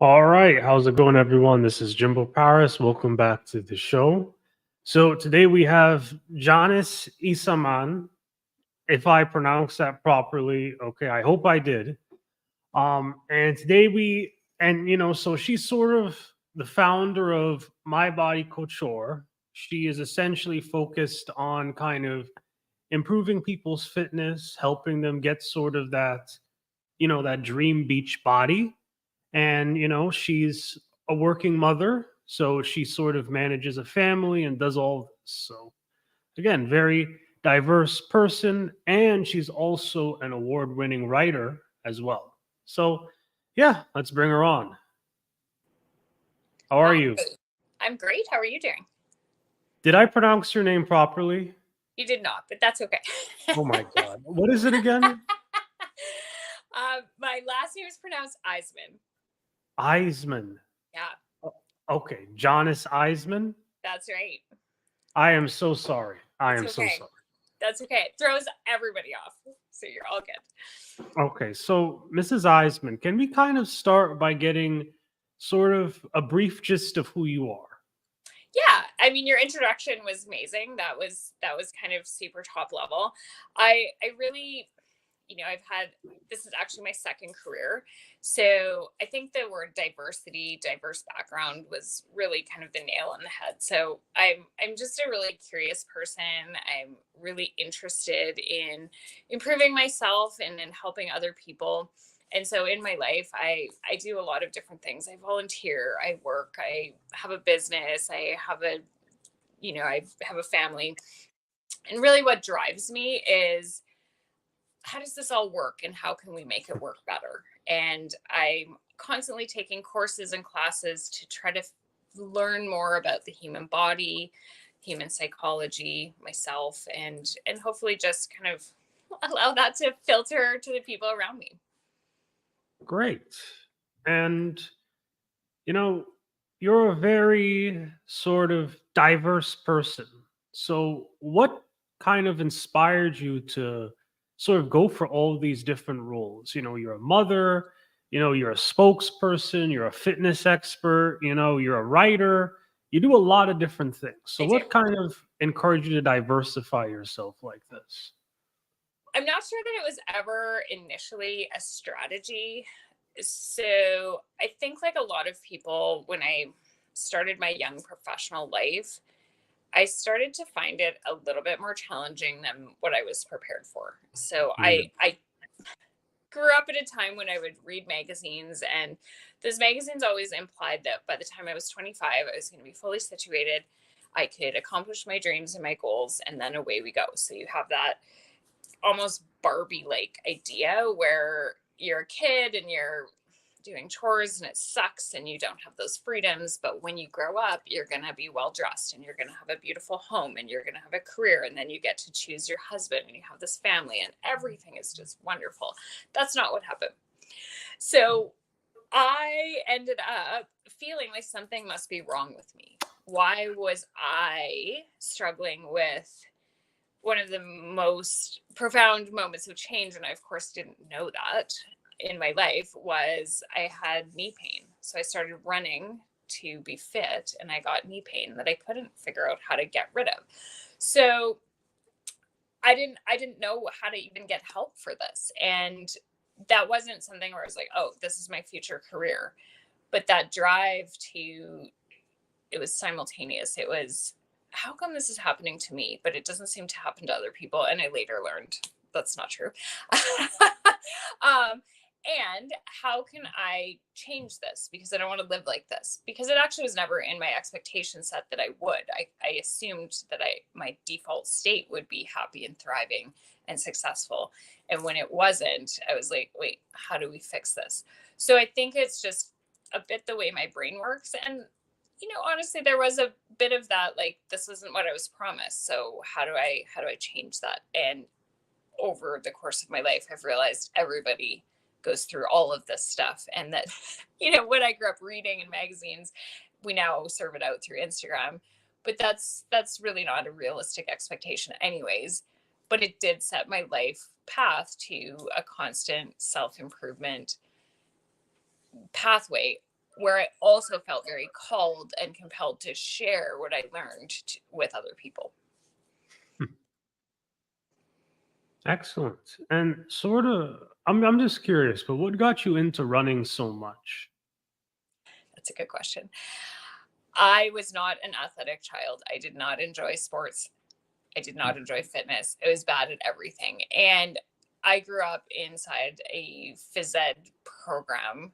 All right, how's it going, everyone? This is Jimbo Paris. Welcome back to the show. So today we have Janis Isaman. If I pronounced that properly, okay, I hope I did. And today so she's sort of the founder of My Body Couture. She is essentially focused on kind of improving people's fitness, helping them get sort of that dream beach body. And she's a working mother, so she sort of manages a family and does all this. So again, very diverse person, and she's also an award-winning writer as well. So yeah, let's bring her on. How are Hi, you? I'm great. How are you doing? Did I pronounce your name properly? You did not, but that's okay. Oh my god, what is it again? My last name is pronounced Eisman. Eisman. Yeah, Okay, Janis Eisman. that's right. I am so sorry. I It's am so okay. sorry. That's okay. It throws everybody off. So you're all good. Okay, so Mrs. Eisman, can we kind of start by getting sort of a brief gist of who you are? Yeah, I mean your introduction was amazing. That was kind of super top level. I really, I've had, this is actually my second career. So I think the word diversity, diverse background was really kind of the nail on the head. So I'm just a really curious person. I'm really interested in improving myself and in helping other people. And so in my life, I do a lot of different things. I volunteer, I work, I have a business, I have a family. And really what drives me is how does this all work and how can we make it work better? And I'm constantly taking courses and classes to try to learn more about the human body, human psychology, myself, and hopefully just kind of allow that to filter to the people around me. Great. And, you know, you're a very sort of diverse person. So, what kind of inspired you to sort of go for all these different roles? You're a mother, you're a spokesperson, you're a fitness expert, you're a writer. You do a lot of different things. So, I do. what kind of encouraged you to diversify yourself like this? I'm not sure that it was ever initially a strategy. So I think, like a lot of people, when I started my young professional life, I started to find it a little bit more challenging than what I was prepared for. So Mm, I grew up at a time when I would read magazines, and those magazines always implied that by the time I was 25, I was going to be fully situated. I could accomplish my dreams and my goals, and then away we go. So you have that almost Barbie like idea where you're a kid and you're doing chores and it sucks and you don't have those freedoms. But when you grow up, you're going to be well dressed and you're going to have a beautiful home and you're going to have a career. And then you get to choose your husband and you have this family and everything is just wonderful. That's not what happened. So I ended up feeling like something must be wrong with me. Why was I struggling with one of the most profound moments of change, and I of course didn't know that in my life, was I had knee pain. So I started running to be fit and I got knee pain that I couldn't figure out how to get rid of. So I didn't know how to even get help for this. And that wasn't something where I was like, oh, this is my future career. But that drive to, it was simultaneous. It was, how come this is happening to me, but it doesn't seem to happen to other people? And I later learned that's not true. um, and how can I change this? Because I don't want to live like this. Because it actually was never in my expectation set that I would. I assumed that my default state would be happy and thriving and successful. And when it wasn't, I was like, wait, how do we fix this? So I think it's just a bit the way my brain works. And honestly, there was a bit of that, like, this isn't what I was promised. So how do I change that? And over the course of my life, I've realized everybody goes through all of this stuff. And that, what I grew up reading in magazines, we now serve it out through Instagram. But that's really not a realistic expectation anyways. But it did set my life path to a constant self-improvement pathway where I also felt very called and compelled to share what I learned with other people. Excellent. And sort of, I'm just curious, but what got you into running so much? That's a good question. I was not an athletic child. I did not enjoy sports. I did not enjoy fitness. I was bad at everything. And I grew up inside a phys ed program.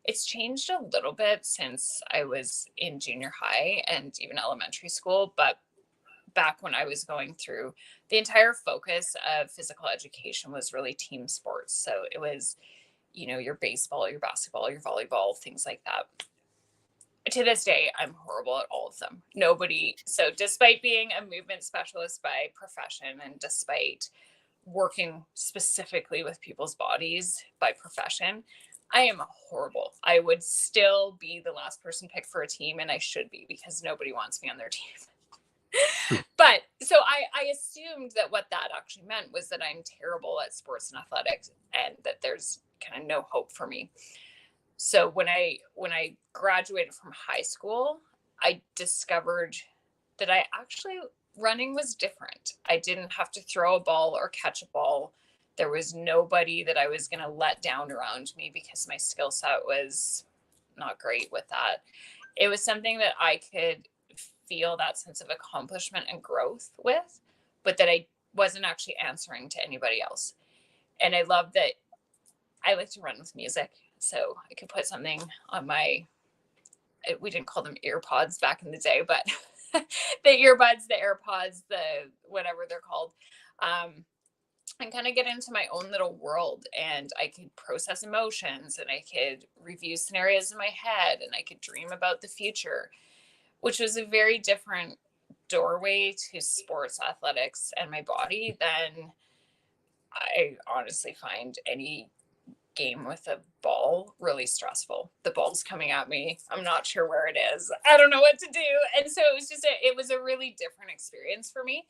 It's changed a little bit since I was in junior high and even elementary school. But back when I was going through, the entire focus of physical education was really team sports. So it was, your baseball, your basketball, your volleyball, things like that. To this day, I'm horrible at all of them. So despite being a movement specialist by profession and despite working specifically with people's bodies by profession, I am horrible. I would still be the last person picked for a team, and I should be, because nobody wants me on their team. But so I assumed that what that actually meant was that I'm terrible at sports and athletics and that there's kind of no hope for me. So when I graduated from high school, I discovered that running was different. I didn't have to throw a ball or catch a ball. There was nobody that I was going to let down around me because my skill set was not great with that. It was something that I could feel that sense of accomplishment and growth with, but that I wasn't actually answering to anybody else. And I love that I like to run with music. So I could put something on we didn't call them ear pods back in the day, but the earbuds, the AirPods, the whatever they're called, and kind of get into my own little world. And I could process emotions, and I could review scenarios in my head, and I could dream about the future, which was a very different doorway to sports, athletics, and my body than I honestly find any game with a ball really stressful. The ball's coming at me. I'm not sure where it is. I don't know what to do. And so it was a really different experience for me.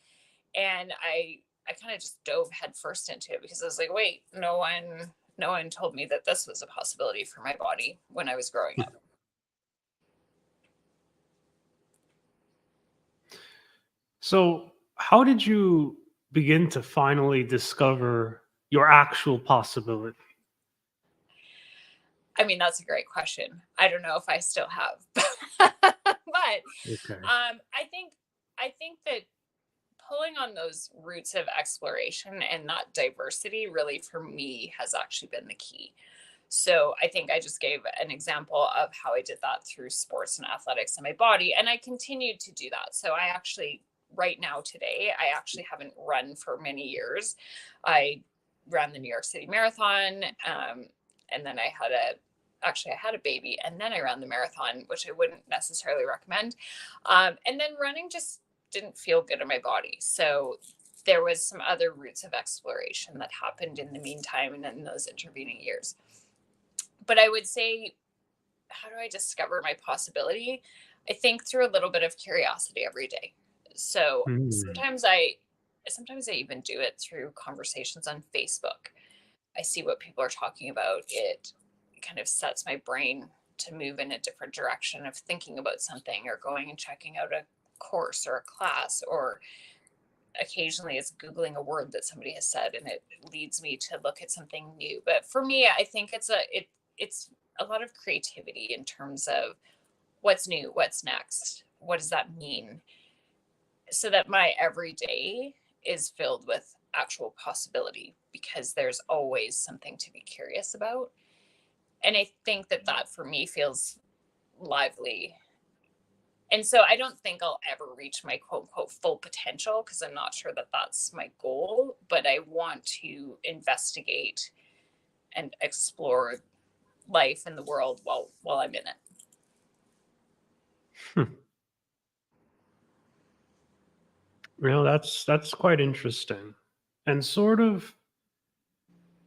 And I kind of just dove headfirst into it because I was like, wait, no one told me that this was a possibility for my body when I was growing up. So, how did you begin to finally discover your actual possibility? I mean, that's a great question. I don't know if I still have, but Okay. I think that pulling on those roots of exploration and that diversity really for me has actually been the key. So I think I just gave an example of how I did that through sports and athletics and my body, and I continued to do that. So I actually right now today I actually haven't run for many years. I ran the New York City Marathon, and then I had a baby, and then I ran the marathon, which I wouldn't necessarily recommend. And then running just didn't feel good in my body. So there was some other routes of exploration that happened in the meantime and in those intervening years. But I would say, how do I discover my possibility? I think through a little bit of curiosity every day. So Hmm. sometimes I even do it through conversations on Facebook. I see what people are talking about. It kind of sets my brain to move in a different direction of thinking about something or going and checking out a course or a class, or occasionally it's Googling a word that somebody has said and it leads me to look at something new. But for me, I think it's a lot of creativity in terms of what's new, what's next, what does that mean, so that my everyday is filled with actual possibility, because there's always something to be curious about. And I think that that for me feels lively. And so I don't think I'll ever reach my quote unquote full potential, because I'm not sure that that's my goal, but I want to investigate and explore life and the world while I'm in it. Hmm. That's quite interesting. And sort of,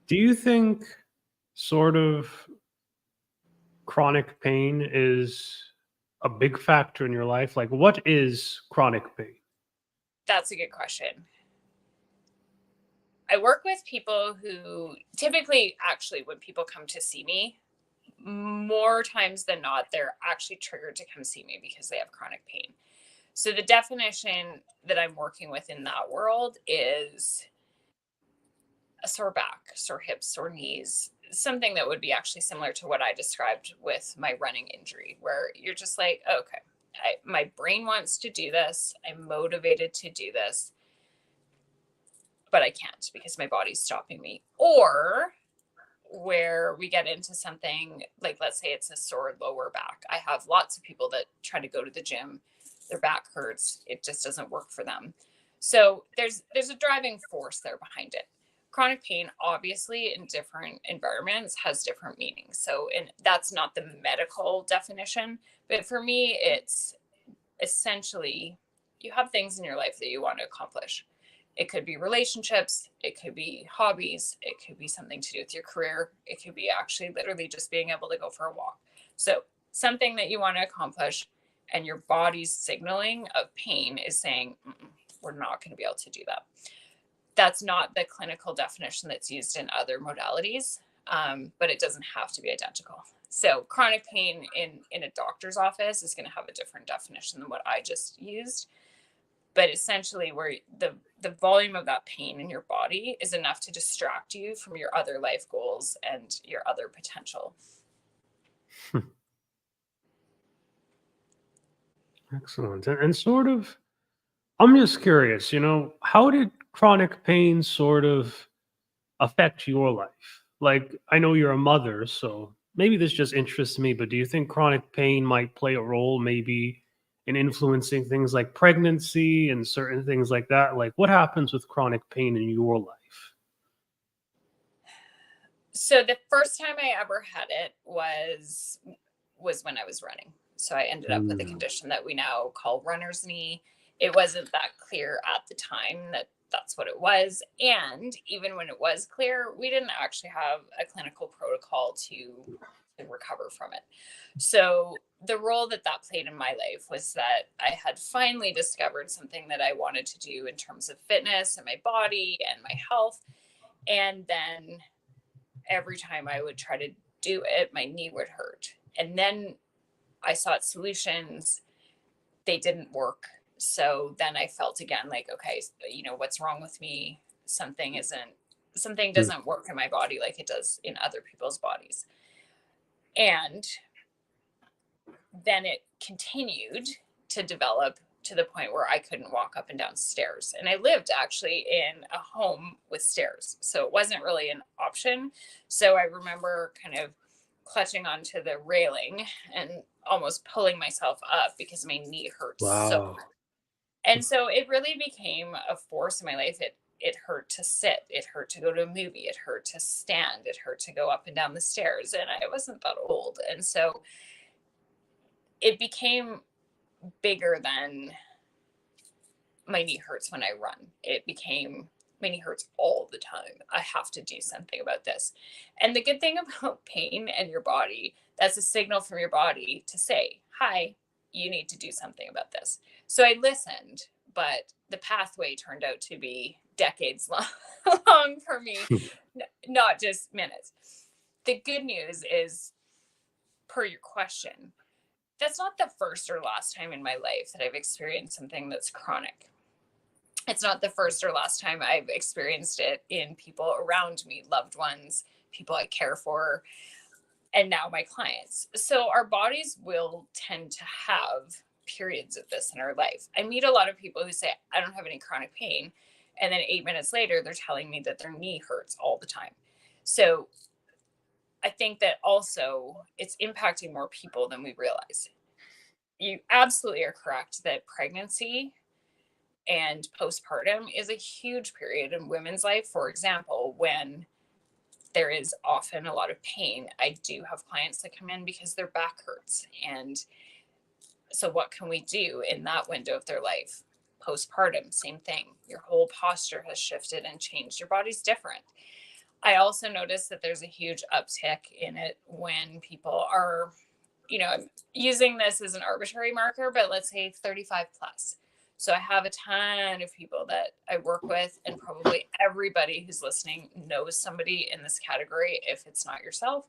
do you think sort of chronic pain is a big factor in your life? Like, what is chronic pain? That's a good question. I work with people who typically, actually, when people come to see me, more times than not, they're actually triggered to come see me because they have chronic pain. So the definition that I'm working with in that world is a sore back, sore hips, sore knees, something that would be actually similar to what I described with my running injury, where you're just like, okay, my brain wants to do this. I'm motivated to do this, but I can't because my body's stopping me. Or where we get into something like, let's say it's a sore lower back. I have lots of people that try to go to the gym, their back hurts, it just doesn't work for them. So there's a driving force there behind it. Chronic pain, obviously, in different environments has different meanings. So, and that's not the medical definition, but for me, it's essentially you have things in your life that you want to accomplish. It could be relationships, it could be hobbies, it could be something to do with your career, it could be actually literally just being able to go for a walk. So, something that you want to accomplish, and your body's signaling of pain is saying, we're not going to be able to do that. That's not the clinical definition that's used in other modalities, but it doesn't have to be identical. So chronic pain in a doctor's office is going to have a different definition than what I just used. But essentially, where the volume of that pain in your body is enough to distract you from your other life goals and your other potential. Excellent. And sort of, I'm just curious, how did chronic pain sort of affect your life? Like, I know you're a mother, so maybe this just interests me, but do you think chronic pain might play a role maybe in influencing things like pregnancy and certain things like that? Like, what happens with chronic pain in your life? So the first time I ever had it was when I was running. So I ended up with a Mm, condition that we now call runner's knee. It wasn't that clear at the time that that's what it was. And even when it was clear, we didn't actually have a clinical protocol to recover from it. So the role that that played in my life was that I had finally discovered something that I wanted to do in terms of fitness and my body and my health. And then every time I would try to do it, my knee would hurt. And then I sought solutions, they didn't work. So then I felt again like, okay, what's wrong with me? Something mm, doesn't work in my body like it does in other people's bodies. And then it continued to develop to the point where I couldn't walk up and down stairs. And I lived actually in a home with stairs. So it wasn't really an option. So I remember kind of clutching onto the railing and almost pulling myself up because my knee hurt so. wow. And so it really became a force in my life. It hurt to sit, it hurt to go to a movie, it hurt to stand, it hurt to go up and down the stairs. And I wasn't that old. And so it became bigger than my knee hurts when I run. It became my knee hurts all the time. I have to do something about this. And the good thing about pain and your body, that's a signal from your body to say, hi, you need to do something about this. So I listened, but the pathway turned out to be decades long for me, not just minutes. The good news is, per your question, that's not the first or last time in my life that I've experienced something that's chronic. It's not the first or last time I've experienced it in people around me, loved ones, people I care for, and now my clients. So our bodies will tend to have periods of this in our life. I meet a lot of people who say, I don't have any chronic pain. And then 8 minutes later, they're telling me that their knee hurts all the time. So I think that also it's impacting more people than we realize. You absolutely are correct that pregnancy and postpartum is a huge period in women's life. For example, when there is often a lot of pain, I do have clients that come in because their back hurts. And so, what can we do in that window of their life? Postpartum, same thing. Your whole posture has shifted and changed. Your body's different. I also notice that there's a huge uptick in it when people are, I'm using this as an arbitrary marker, but let's say 35 plus. So I have a ton of people that I work with, and probably everybody who's listening knows somebody in this category if it's not yourself.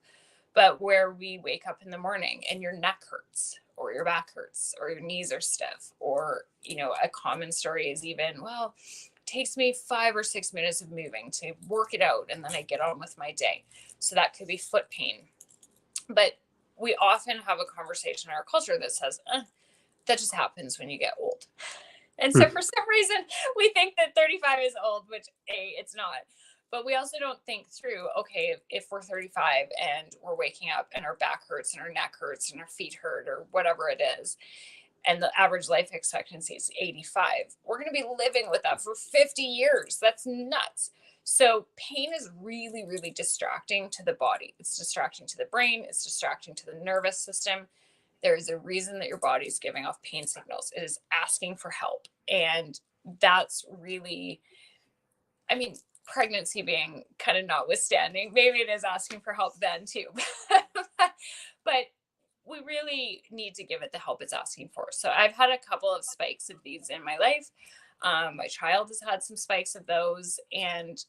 but where we wake up in the morning and your neck hurts or your back hurts or your knees are stiff, or, you know, a common story is even, well, it takes me 5 or 6 minutes of moving to work it out and then I get on with my day. So that could be foot pain. But we often have a conversation in our culture that says, that just happens when you get old. And so for some reason, we think that 35 is old, which it's not. But we also don't think through, okay, if we're 35 and we're waking up and our back hurts and our neck hurts and our feet hurt or whatever it is, and the average life expectancy is 85, we're going to be living with that for 50 years. That's nuts. So pain is really, really distracting to the body. It's distracting to the brain. It's distracting to the nervous system. There is a reason that your body is giving off pain signals. It is asking for help. And that's really, I mean, pregnancy being kind of notwithstanding, maybe it is asking for help then too. But we really need to give it the help it's asking for. So I've had a couple of spikes of these in my life. My child has had some spikes of those, and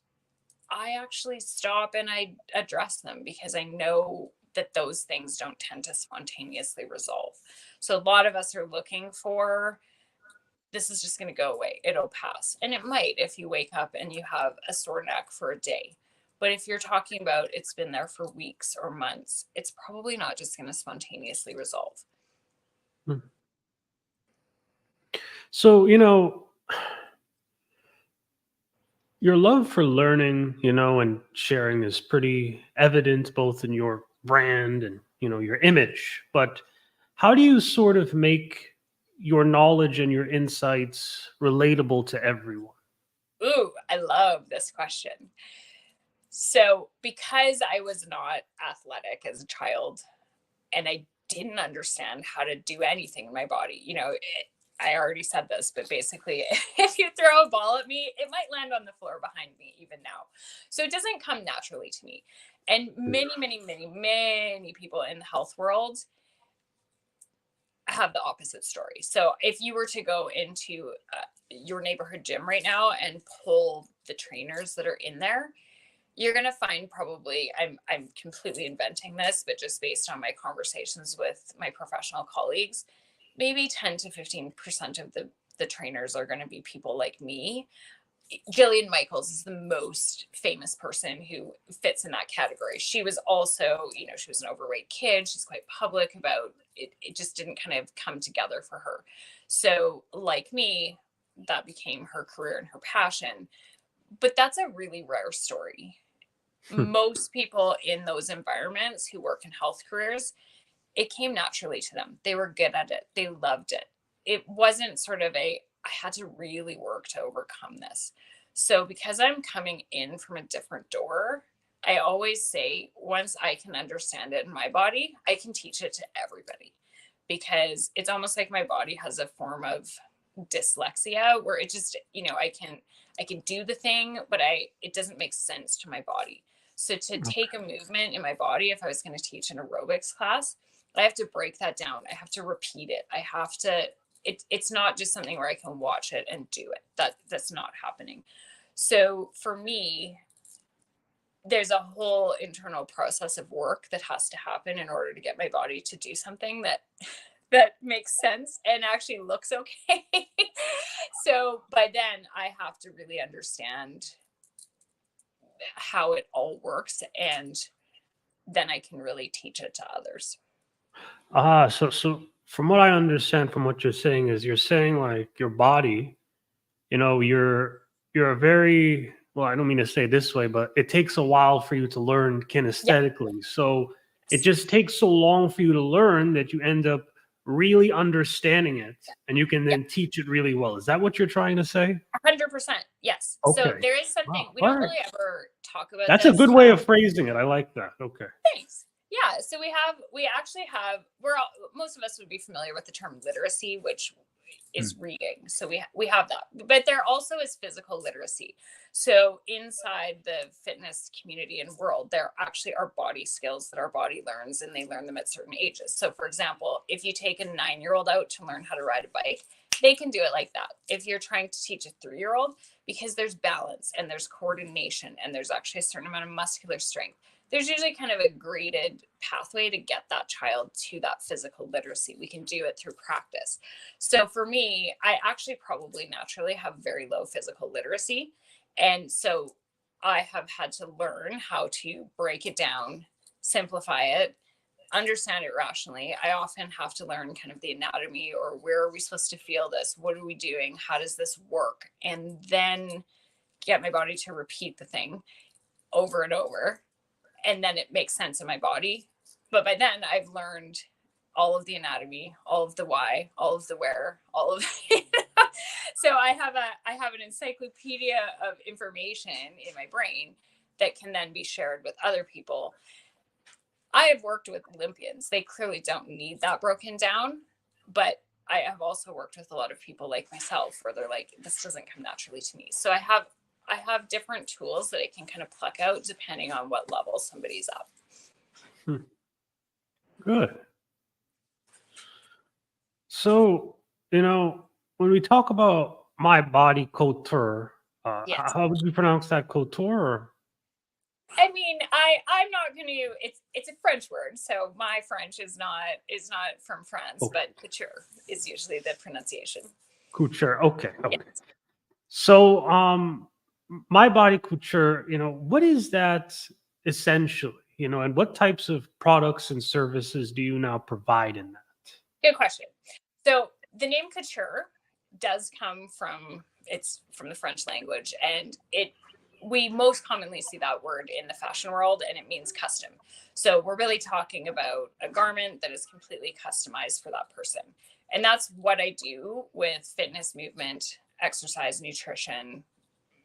I actually stop and I address them because I know that those things don't tend to spontaneously resolve. So a lot of us are looking for, this is just going to go away. It'll pass. And it might if you wake up and you have a sore neck for a day. But if you're talking about it's been there for weeks or months, it's probably not just going to spontaneously resolve. So, you know, your love for learning, you know, and sharing is pretty evident both in your brand and, you know, your image. But how do you sort of make your knowledge and your insights relatable to everyone? Ooh, I love this question. So, because I was not athletic as a child and I didn't understand how to do anything in my body, you know, I already said this, but basically, if you throw a ball at me, it might land on the floor behind me even now. So, it doesn't come naturally to me. And many, many, many, many people in the health world have the opposite story. So, if you were to go into your neighborhood gym right now and pull the trainers that are in there, you're going to find probably, I'm completely inventing this, but just based on my conversations with my professional colleagues, maybe 10 to 15% of the trainers are going to be people like me. Jillian Michaels is the most famous person who fits in that category. She was also, you know, she was an overweight kid. She's quite public about it. It just didn't kind of come together for her. So like me, that became her career and her passion. But that's a really rare story. Most people in those environments who work in health careers, it came naturally to them. They were good at it. They loved it. It wasn't sort of I had to really work to overcome this. So because I'm coming in from a different door, I always say, once I can understand it in my body, I can teach it to everybody, because it's almost like my body has a form of dyslexia where it just, you know, I can do the thing, but it doesn't make sense to my body. So to take a movement in my body, if I was going to teach an aerobics class, I have to break that down. I have to repeat it. I have to, it's not just something where I can watch it and do it. That's not happening. So for me, there's a whole internal process of work that has to happen in order to get my body to do something that makes sense and actually looks okay. So by then I have to really understand how it all works, and then I can really teach it to others. So from what I understand from what you're saying is you're saying like your body, you know, you're a very, well, I don't mean to say it this way, but it takes a while for you to learn Yeah. kinesthetically. So it just takes so long for you to learn that you end up really understanding it and you can Yeah. then teach it really well. Is that what you're trying to say? 100%. Yes. So Okay. there is something Wow. we All don't right. really ever talk about That's a this. good way of phrasing it. I like that. Okay. Thanks. Yeah. So we actually have, most of us would be familiar with the term literacy, which is reading. So we have that, but there also is physical literacy. So inside the fitness community and world, there actually are body skills that our body learns, and they learn them at certain ages. So for example, if you take a 9-year-old out to learn how to ride a bike, they can do it like that. If you're trying to teach a 3-year-old, because there's balance and there's coordination and there's actually a certain amount of muscular strength, there's usually kind of a graded pathway to get that child to that physical literacy. We can do it through practice. So for me, I actually probably naturally have very low physical literacy. And so I have had to learn how to break it down, simplify it, understand it rationally. I often have to learn kind of the anatomy, or where are we supposed to feel this? What are we doing? How does this work? And then get my body to repeat the thing over and over. And then it makes sense in my body. But by then I've learned all of the anatomy, all of the why, all of the where, all of so I have an encyclopedia of information in my brain that can then be shared with other people. I have worked with Olympians. They clearly don't need that broken down, but I have also worked with a lot of people like myself where they're like, this doesn't come naturally to me. So I have different tools that I can kind of pluck out depending on what level somebody's up. Good. So, when we talk about My Body Couture, Yes. how would you pronounce that, couture? Or? I mean, I'm not going to. It's a French word, so my French is not from France, Okay. but couture is usually the pronunciation. Couture. Okay. Okay. Yes. So, My Body Couture, what is that essentially? And what types of products and services do you now provide in that? Good question. So the name couture does come from the French language, and we most commonly see that word in the fashion world, and it means custom. So we're really talking about a garment that is completely customized for that person. And that's what I do with fitness, movement, exercise, nutrition,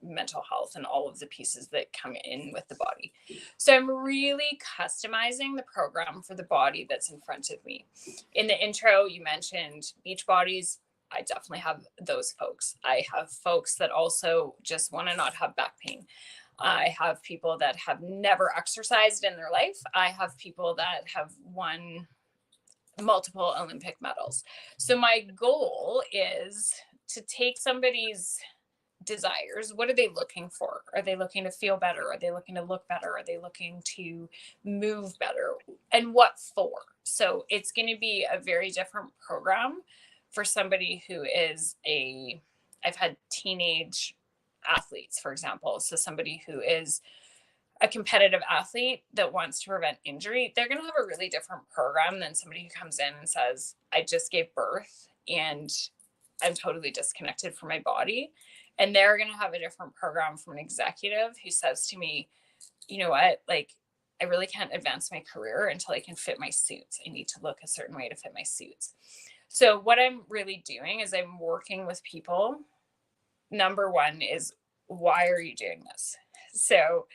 mental health, and all of the pieces that come in with the body. So I'm really customizing the program for the body that's in front of me. In the intro, you mentioned beach bodies. I definitely have those folks. I have folks that also just want to not have back pain. I have people that have never exercised in their life. I have people that have won multiple Olympic medals. So my goal is to take somebody's desires. What are they looking for? Are they looking to feel better? Are they looking to look better? Are they looking to move better? And what for? So it's going to be a very different program for somebody who is I've had teenage athletes, for example. So somebody who is a competitive athlete that wants to prevent injury, they're going to have a really different program than somebody who comes in and says, I just gave birth and I'm totally disconnected from my body. And they're going to have a different program from an executive who says to me, you know what, like, I really can't advance my career until I can fit my suits. I need to look a certain way to fit my suits. So what I'm really doing is I'm working with people. Number one is, why are you doing this? So,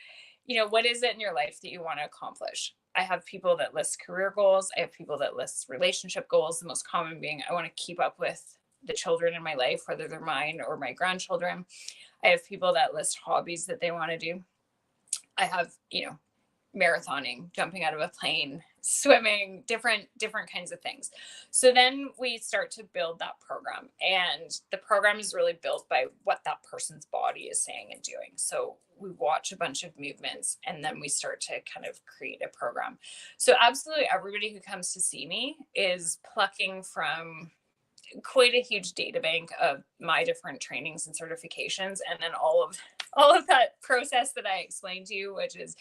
what is it in your life that you want to accomplish? I have people that list career goals. I have people that list relationship goals. The most common being, I want to keep up with the children in my life, whether they're mine or my grandchildren. I have people that list hobbies that they want to do. I have, marathoning, jumping out of a plane, swimming, different kinds of things. So then we start to build that program, and the program is really built by what that person's body is saying and doing. So we watch a bunch of movements, and then we start to kind of create a program. So absolutely everybody who comes to see me is plucking from quite a huge data bank of my different trainings and certifications, and then all of that process that I explained to you, which is,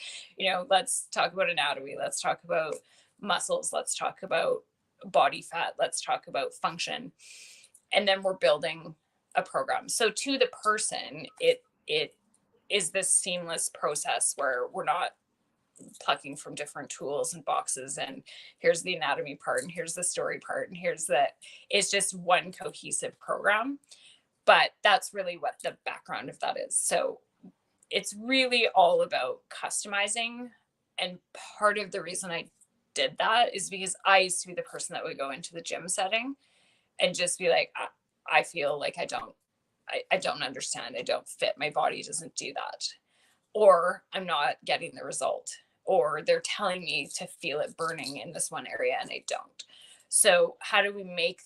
let's talk about anatomy, let's talk about muscles, let's talk about body fat, let's talk about function, and then we're building a program. So to the person, it is this seamless process where we're not plucking from different tools and boxes, and here's the anatomy part, and here's the story part, and it's just one cohesive program. But that's really what the background of that is. So it's really all about customizing. And part of the reason I did that is because I used to be the person that would go into the gym setting and just be like, I feel like I don't understand. I don't fit. My body doesn't do that. Or I'm not getting the result, or they're telling me to feel it burning in this one area and I don't. So how do we make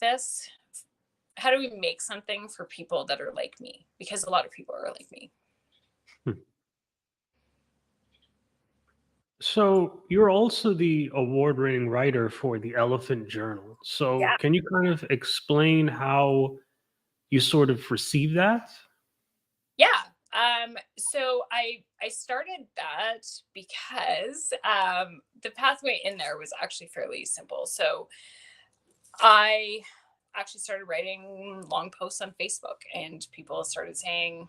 something for people that are like me? Because a lot of people are like me. So you're also the award-winning writer for the Elephant Journal. So Yeah. can you kind of explain how you sort of receive that? Yeah. So I started that because the pathway in there was actually fairly simple. So I actually started writing long posts on Facebook, and people started saying,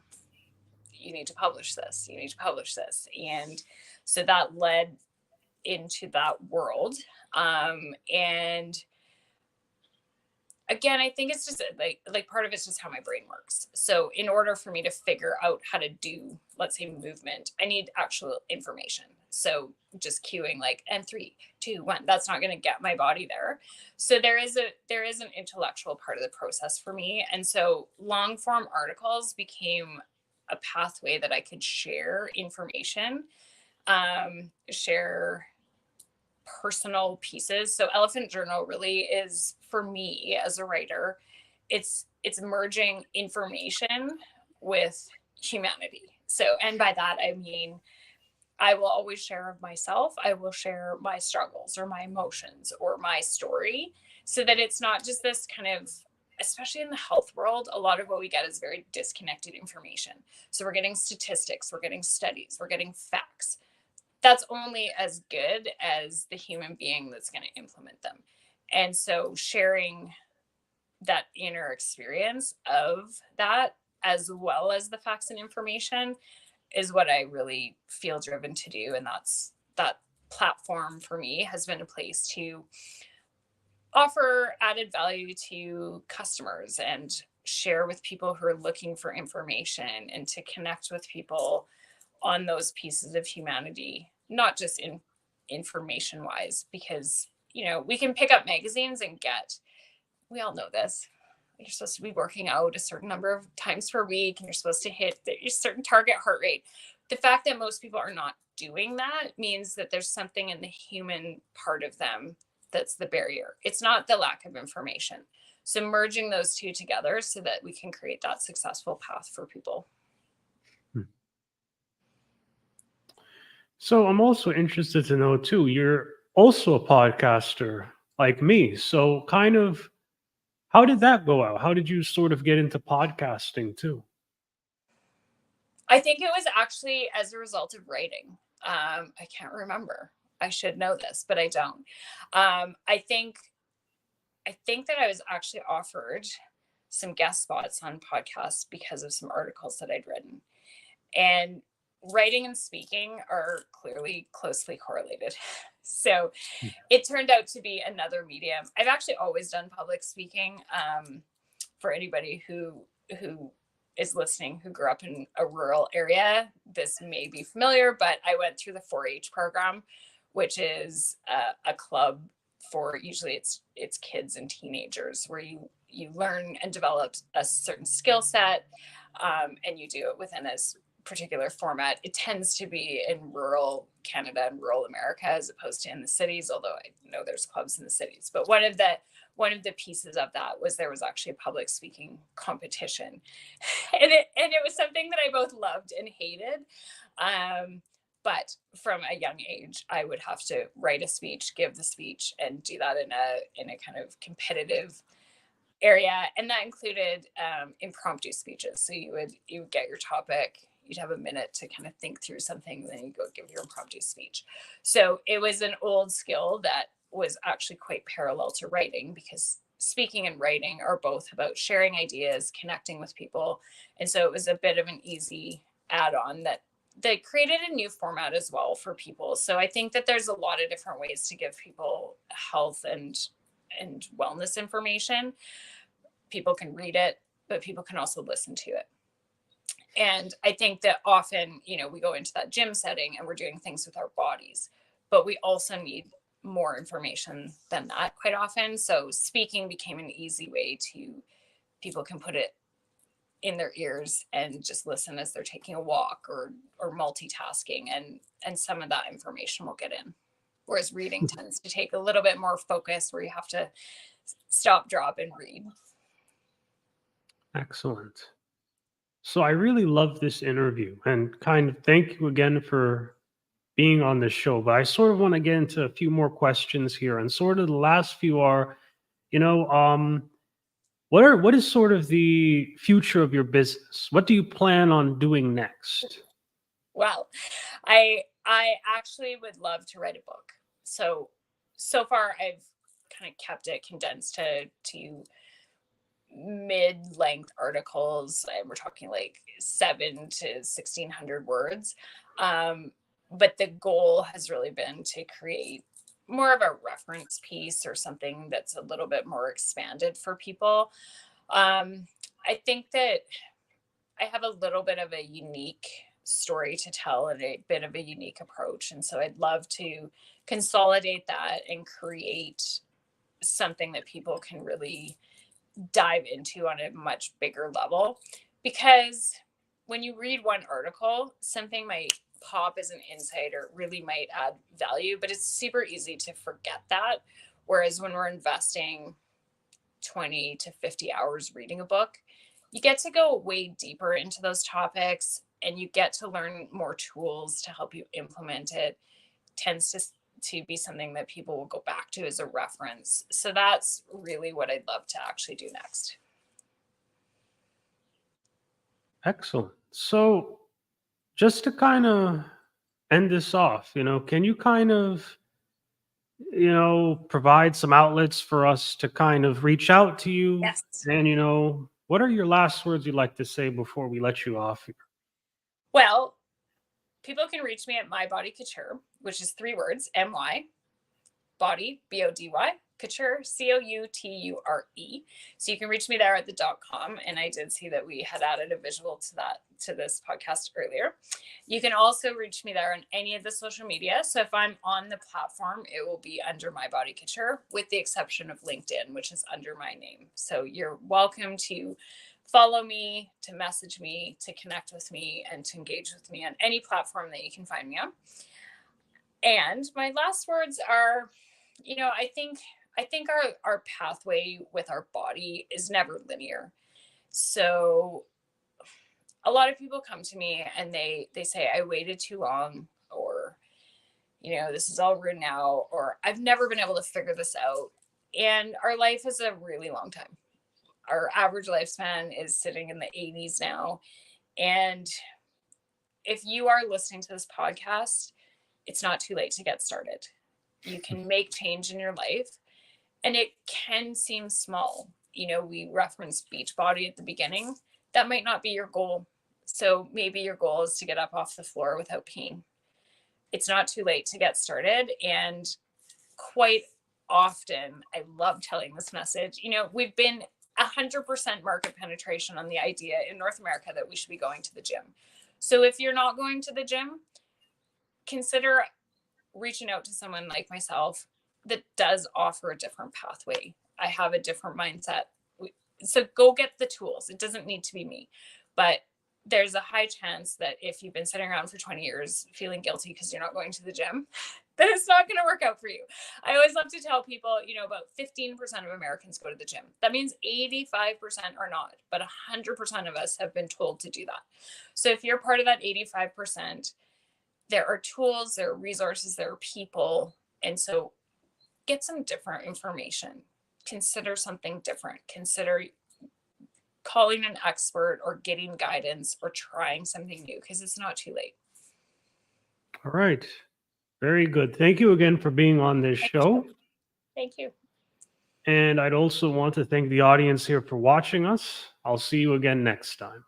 you need to publish this, you need to publish this. And so that led into that world. And again, I think it's just like part of it's just how my brain works. So in order for me to figure out how to do, let's say, movement, I need actual information. So just cueing like and 3 2 1, that's not going to get my body there. So there is an intellectual part of the process for me. And so long form articles became a pathway that I could share information, share personal pieces. So Elephant Journal really is, for me as a writer, it's merging information with humanity. So, and by that I mean I will always share of myself. I will share my struggles or my emotions or my story, so that it's not just this kind of, especially in the health world, a lot of what we get is very disconnected information. So we're getting statistics, we're getting studies, we're getting facts. That's only as good as the human being that's going to implement them. And so sharing that inner experience of that, as well as the facts and information, is what I really feel driven to do. And that platform for me has been a place to offer added value to customers and share with people who are looking for information, and to connect with people on those pieces of humanity, not just in information wise, because we can pick up magazines and get, we all know this, you're supposed to be working out a certain number of times per week and you're supposed to hit a certain target heart rate. The fact that most people are not doing that means that there's something in the human part of them that's the barrier. It's not the lack of information. So merging those two together so that we can create that successful path for people. So I'm also interested to know too, you're also a podcaster like me. So kind of how did that go out? How did you sort of get into podcasting too? I think it was actually as a result of writing. I can't remember. I should know this, but I don't. I think that I was actually offered some guest spots on podcasts because of some articles that I'd written. And writing and speaking are clearly closely correlated. So it turned out to be another medium. I've actually always done public speaking. For anybody who is listening who grew up in a rural area, this may be familiar, but I went through the 4-H program, which is a club for, usually it's kids and teenagers, where you learn and develop a certain skill set, and you do it within a particular format. It tends to be in rural Canada and rural America as opposed to in the cities, although I know there's clubs in the cities. But one of the pieces of that was there was actually a public speaking competition, and it was something that I both loved and hated. But from a young age, I would have to write a speech, give the speech, and do that in a kind of competitive area, and that included impromptu speeches. So you would get your topic, you'd have a minute to kind of think through something, and then you go give your impromptu speech. So it was an old skill that was actually quite parallel to writing, because speaking and writing are both about sharing ideas, connecting with people. And so it was a bit of an easy add-on that created a new format as well for people. So I think that there's a lot of different ways to give people health and wellness information. People can read it, but people can also listen to it. And I think that often, we go into that gym setting and we're doing things with our bodies, but we also need more information than that quite often. So speaking became an easy way to, people can put it in their ears and just listen as they're taking a walk or multitasking, and some of that information will get in. Whereas reading tends to take a little bit more focus, where you have to stop, drop, and read. Excellent. So I really love this interview and kind of thank you again for being on the show. But I sort of want to get into a few more questions here. And sort of the last few are, what is sort of the future of your business? What do you plan on doing next? Well, I actually would love to write a book. So far I've kind of kept it condensed to mid-length articles, and we're talking like 7 to 1,600 words. But the goal has really been to create more of a reference piece or something that's a little bit more expanded for people. I think that I have a little bit of a unique story to tell and a bit of a unique approach. And so I'd love to consolidate that and create something that people can really dive into on a much bigger level. Because when you read one article, something might pop as an insight or really might add value, but it's super easy to forget that. Whereas when we're investing 20 to 50 hours reading a book, you get to go way deeper into those topics and you get to learn more tools to help you implement it. Tends to be something that people will go back to as a reference. So that's really what I'd love to actually do next. Excellent. So just to kind of end this off, can you kind of, provide some outlets for us to kind of reach out to you? Yes. And, what are your last words you'd like to say before we let you off? Well, people can reach me at My Body Couture, which is 3 words, MY, body, BODY, couture, COUTURE. So you can reach me there at the .com. And I did see that we had added a visual to this podcast earlier. You can also reach me there on any of the social media. So if I'm on the platform, it will be under My Body Couture, with the exception of LinkedIn, which is under my name. So you're welcome to follow me, to message me, to connect with me, and to engage with me on any platform that you can find me on. And my last words are, I think our pathway with our body is never linear. So a lot of people come to me and they say, I waited too long, or, this is all ruined now, or I've never been able to figure this out. And our life is a really long time. Our average lifespan is sitting in the 80s now. And if you are listening to this podcast, it's not too late to get started. You can make change in your life, and it can seem small. We referenced Beachbody at the beginning. That might not be your goal. So maybe your goal is to get up off the floor without pain. It's not too late to get started. And quite often, I love telling this message. We've been 100% market penetration on the idea in North America that we should be going to the gym. So if you're not going to the gym, consider reaching out to someone like myself that does offer a different pathway. I have a different mindset. So go get the tools. It doesn't need to be me, but there's a high chance that if you've been sitting around for 20 years feeling guilty because you're not going to the gym, that it's not going to work out for you. I always love to tell people, about 15% of Americans go to the gym. That means 85% are not, but 100% of us have been told to do that. So if you're part of that 85%, there are tools, there are resources, there are people. And so get some different information. Consider something different. Consider calling an expert or getting guidance or trying something new, because it's not too late. All right. Very good. Thank you again for being on this show. Thank you. And I'd also want to thank the audience here for watching us. I'll see you again next time.